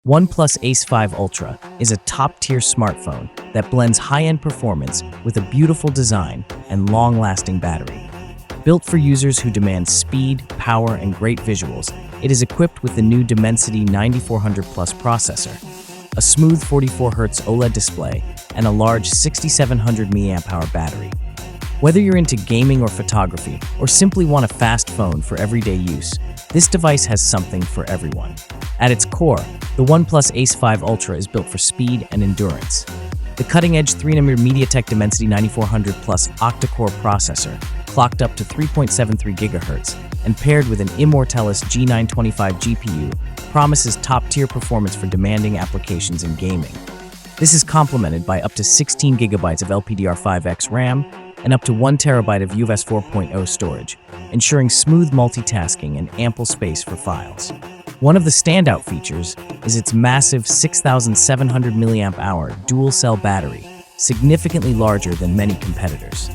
OnePlus Ace 5 Ultra is a top-tier smartphone that blends high-end performance with a beautiful design and long-lasting battery. Built for users who demand speed, power, and great visuals, it is equipped with the new Dimensity 9400 Plus processor, a smooth 44Hz OLED display, and a large 6700 mAh battery. Whether you're into gaming or photography, or simply want a fast phone for everyday use, this device has something for everyone. At its core, the OnePlus Ace 5 Ultra is built for speed and endurance. The cutting-edge 3nm MediaTek Dimensity 9400 Plus octa-core processor, clocked up to 3.73 GHz, and paired with an Immortalis G925 GPU, promises top-tier performance for demanding applications in gaming. This is complemented by up to 16 GB of LPDDR5X RAM and up to 1 TB of UFS 4.0 storage, ensuring smooth multitasking and ample space for files. One of the standout features is its massive 6,700 mAh dual-cell battery, significantly larger than many competitors.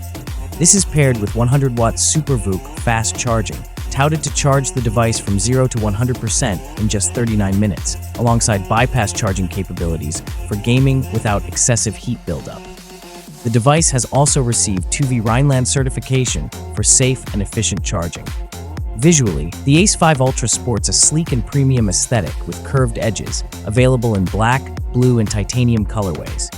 This is paired with 100-watt SuperVOOC fast charging, touted to charge the device from 0 to 100% in just 39 minutes, alongside bypass charging capabilities for gaming without excessive heat buildup. The device has also received TÜV Rheinland certification for safe and efficient charging. Visually, the Ace 5 Ultra sports a sleek and premium aesthetic with curved edges, available in black, blue, and titanium colorways.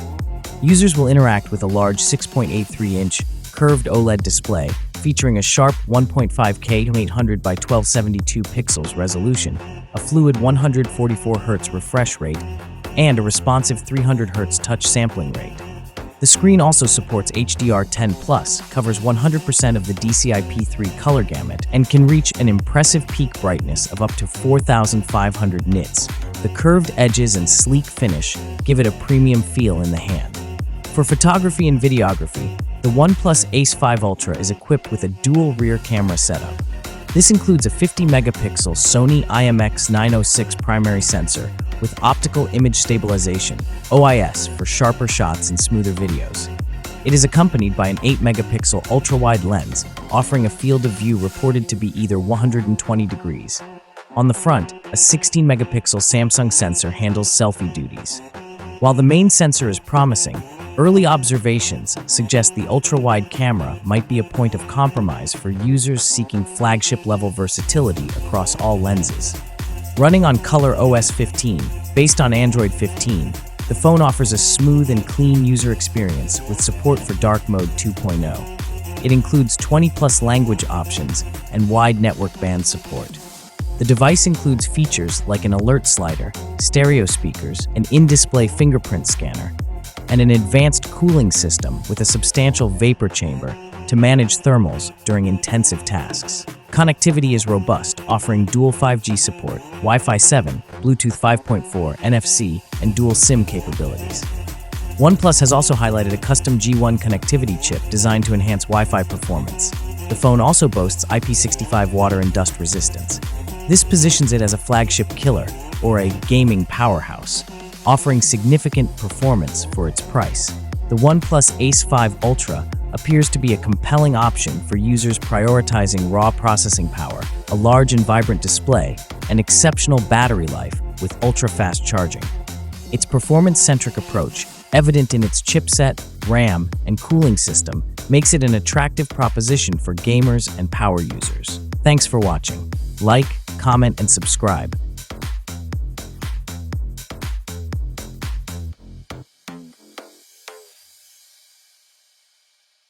Users will interact with a large 6.83-inch curved OLED display featuring a sharp 1.5K 800 by 1272 pixels resolution, a fluid 144 Hz refresh rate, and a responsive 300 Hz touch sampling rate. The screen also supports HDR10+, covers 100% of the DCI-P3 color gamut, and can reach an impressive peak brightness of up to 4,500 nits. The curved edges and sleek finish give it a premium feel in the hand. For photography and videography, the OnePlus Ace 5 Ultra is equipped with a dual rear camera setup. This includes a 50-megapixel Sony IMX906 primary sensor with optical image stabilization, OIS, for sharper shots and smoother videos. It is accompanied by an 8-megapixel ultra-wide lens, offering a field of view reported to be either 120 degrees. On the front, a 16-megapixel Samsung sensor handles selfie duties. While the main sensor is promising, early observations suggest the ultra-wide camera might be a point of compromise for users seeking flagship-level versatility across all lenses. Running on ColorOS 15, based on Android 15, the phone offers a smooth and clean user experience with support for Dark Mode 2.0. It includes 20+ language options and wide network band support. The device includes features like an alert slider, stereo speakers, an in-display fingerprint scanner, and an advanced cooling system with a substantial vapor chamber to manage thermals during intensive tasks. Connectivity is robust, offering dual 5G support, Wi-Fi 7, Bluetooth 5.4, NFC, and dual SIM capabilities. OnePlus has also highlighted a custom G1 connectivity chip designed to enhance Wi-Fi performance. The phone also boasts IP65 water and dust resistance. This positions it as a flagship killer, or a gaming powerhouse, offering significant performance for its price. The OnePlus Ace 5 Ultra appears to be a compelling option for users prioritizing raw processing power, a large and vibrant display, and exceptional battery life with ultra-fast charging. Its performance-centric approach, evident in its chipset, RAM, and cooling system, makes it an attractive proposition for gamers and power users. Thanks for watching. Like, comment, and subscribe.